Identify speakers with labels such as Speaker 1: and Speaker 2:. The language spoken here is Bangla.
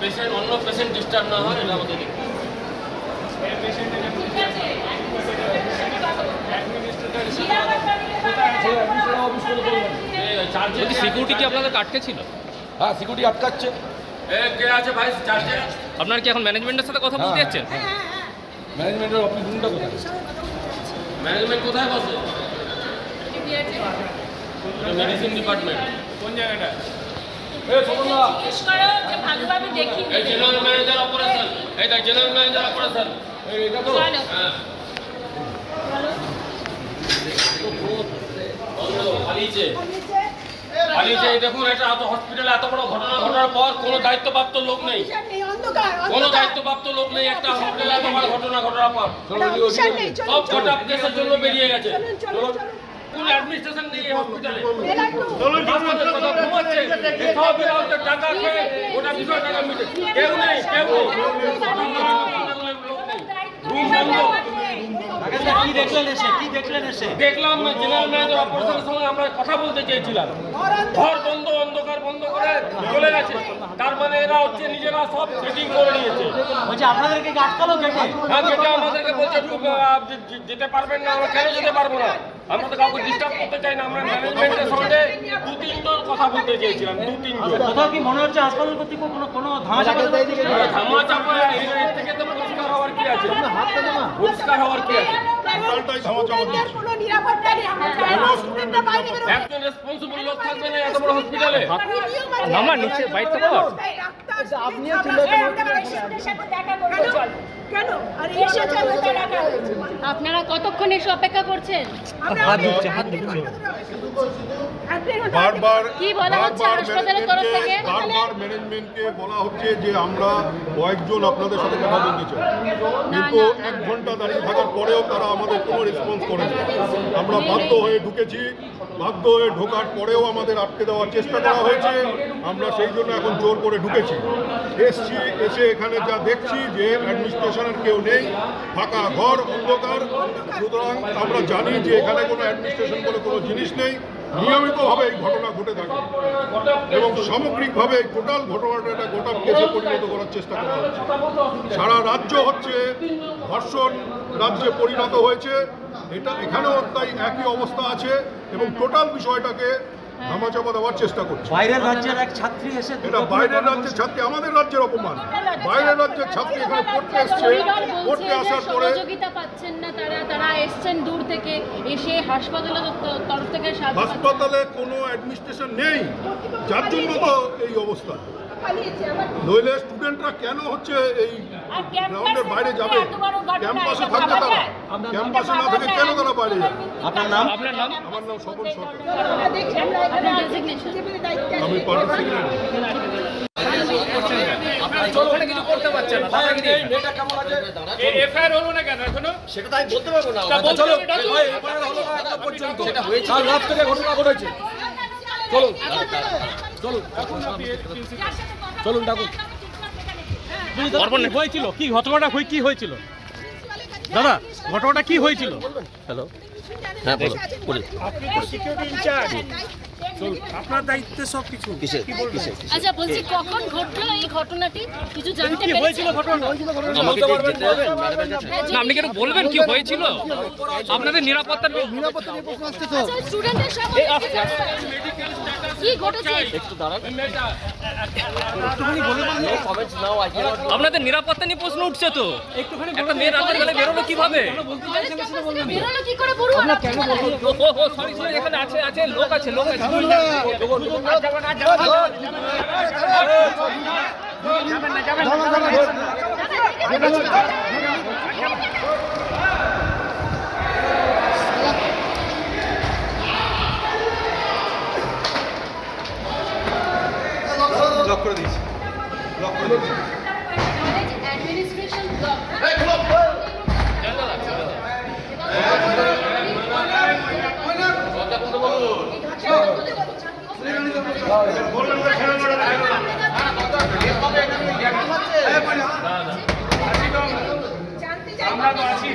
Speaker 1: পেশেন্ট অন্য পেশেন্ট ডিস্টার্ব না হয় এটা আমাদের সিকিউরিটি কি আপনাদের আটকে ছিল?
Speaker 2: হ্যাঁ, সিকিউরিটি আটকাচ্ছে।
Speaker 1: কে আছে ভাই চার্জে? আপনারা কি এখন ম্যানেজমেন্টের সাথে কথা বলতে যাচ্ছেন?
Speaker 2: ম্যানেজমেন্টের অফিস রুমটা কোথায়?
Speaker 1: ম্যানেজমেন্ট কোথায় বসে? Medicine department. কোন জায়গাটা?
Speaker 3: ভালোভাবে দেখি।
Speaker 1: এই জেনারেল ম্যানেজার অপারেশন। এই দেখ জেনারেল ম্যানেজার অপারেশন।
Speaker 2: এটা তো
Speaker 1: হ্যাঁ। পালিয়েছে। দেখুন এটা হসপিটালে এত বড় ঘটনা ঘটার পর কোনো দায়িত্বপ্রাপ্ত লোক নেই, কোনো দায়িত্বপ্রাপ্ত লোক নেই। একটা হসপিটালে এত বড় ঘটনা ঘটার পর সব গোটা কেসের জন্য বেরিয়ে গেছে। কোন অ্যাডমিনিস্ট্রেশন নেই এই হসপিটালে। ঘুমাচ্ছে সব টাকা খেয়ে গোটা বিষয় টাকা মিটে কেউ নেই, কেউ নেই। দেখলাম জেনারেল ম্যানেজার অপারেশনের সময় আমরা কথা বলতে চেয়েছিলাম, ঘর বন্ধ, অন্ধকার বন্ধ করে চলে গেছে। তার মানে এরা হচ্ছে নিজেরা সব সেটিং করে নিয়েছে।
Speaker 4: আপনাদেরকে আটকালো গেটে?
Speaker 1: হ্যাঁ, গেটে আমাদেরকে বলছে যেতে পারবেন না। আমরা কেন যেতে পারবো না? আমরা তো কাউকে ডিস্টার্ব করতে চাই না। আমরা ম্যানেজমেন্টের সঙ্গে 2-3 জন কথা বলতে চেয়েছিলাম, 2-3 জন।
Speaker 4: কোথাও কি মনে হচ্ছে হাসপাতাল কর্তৃপক্ষ কোনো ধামাচাপা
Speaker 1: এর থেকে তো পরিষ্কার হওয়ার কি আছে? পরিষ্কার হওয়ার কি আছে? একজন রেসপন্সিবল লোক থাকবে না এত বড় হসপিটালে।
Speaker 3: আমার নিচে বাইরে থেকে
Speaker 4: আপনিও
Speaker 3: আপনারা কতক্ষণ এসে অপেক্ষা করছেন?
Speaker 5: বারবার
Speaker 3: কি বলা হচ্ছে হাসপাতালের তরফ থেকে?
Speaker 5: বারবার ম্যানেজমেন্টকে বলা হচ্ছে যে আমরা কয়েকজন আপনাদের সাথে কথা বলতে চাই, কিন্তু 1 ঘন্টা দাঁড়িয়ে থাকার পরেও তারা আমাদের কোনো রেসপন্স করেনি। আমরা বাধ্য হয়ে ঢুকেছি, বাধ্য হয়ে ঢোকার পরেও আমাদের আটকে দেওয়ার চেষ্টা করা হয়েছে। আমরা সেই জন্য এখন জোর করে ঢুকেছি। এসে এখানে যা দেখছি যে অ্যাডমিনিস্ট্রেশনের কেউ নেই, ফাঁকা ঘর, অন্ধকার। সুতরাং আমরা জানি যে এখানে কোনো অ্যাডমিনিস্ট্রেশন বলে কোনো জিনিস নেই। নিয়মিতভাবে এই ঘটনা ঘটে থাকে এবং সামগ্রিকভাবে টোটাল ঘটনাটা একটা গোটা কেসে পরিণত করার চেষ্টা করা হচ্ছে। সারা রাজ্য হচ্ছে ধর্ষণ রাজ্যে পরিণত হয়েছে। এখানেও তাই একই অবস্থা আছে এবং টোটাল বিষয়টাকে ধামাচাপা দেওয়ার চেষ্টা করছে।
Speaker 4: বাইরের রাজ্যের এক ছাত্রী এসে
Speaker 5: এটা বাইরের রাজ্যের ছাত্রী, আমাদের রাজ্যের অপমান। বাইরের রাজ্যের ছাত্রী এখানে পড়তে এসছে, পড়তে আসার পরে
Speaker 3: সহযোগিতা পাচ্ছেন না তারা এসছেন দূর থেকে, এসে হাসপাতালের তরফ থেকে
Speaker 5: হাসপাতালে কোনো অ্যাডমিনিস্ট্রেশন নেই, যার জন্য তো এই অবস্থা। নইলে স্টুডেন্টরা কেন হচ্ছে এই গ্রাউন্ডের বাইরে যাবে? ক্যাম্পাসে থাকবে তারা, ক্যাম্পাসে না থেকে কেন তারা বাইরে যাবে?
Speaker 4: আপনার নাম?
Speaker 5: আমার নাম স্বপন সরকার,
Speaker 3: আমি
Speaker 5: আমি পার্টি সেক্রেটারি।
Speaker 1: কিছু করতে পারছেন না। এফআইআর হলো না কেন এখনো?
Speaker 2: সেটা তাই বলতে পারবো না। চলো, এফআইআর হলো না এখনো পর্যন্ত। কাল রাত থেকে ঘটনা ঘটেছে। চলুন চলুন চলুন ডাকুন।
Speaker 4: হয়েছিল কি ঘটনাটা কি হয়েছিল দাদা, ঘটনাটা কি হয়েছিল?
Speaker 2: হ্যালো, হ্যাঁ বলো।
Speaker 6: আপনি তো সিকিউরিটি ইনচার্জ, আপনার দায়িত্বে সব কিছু।
Speaker 2: কিসের কিসের
Speaker 3: আচ্ছা বলছি কখন ঘটলো এই ঘটনাটি কিছু জানতে
Speaker 4: কি হয়েছিল
Speaker 3: পেরেছেন?
Speaker 4: ঘটনা?
Speaker 2: বলতে পারবেন না?
Speaker 7: না, আপনি কি একটু বলবেন কি হয়েছিল? আপনাদের নিরাপত্তা
Speaker 3: আচ্ছা স্টুডেন্টদের সামনে কি ঘটেছে?
Speaker 7: আপনাদের নিরাপত্তা নিয়ে প্রশ্ন উঠছে তো। একটা মেয়ে রাতের বেলা বেরোলো কিভাবে?
Speaker 3: বেরোলো কি করে পড়ুয়া?
Speaker 7: সরি সরি, এখানে আছে লোক আছে।
Speaker 3: অ্যাডমিনিস্ট্রেশন ব্লক
Speaker 6: আমরা তো আছি।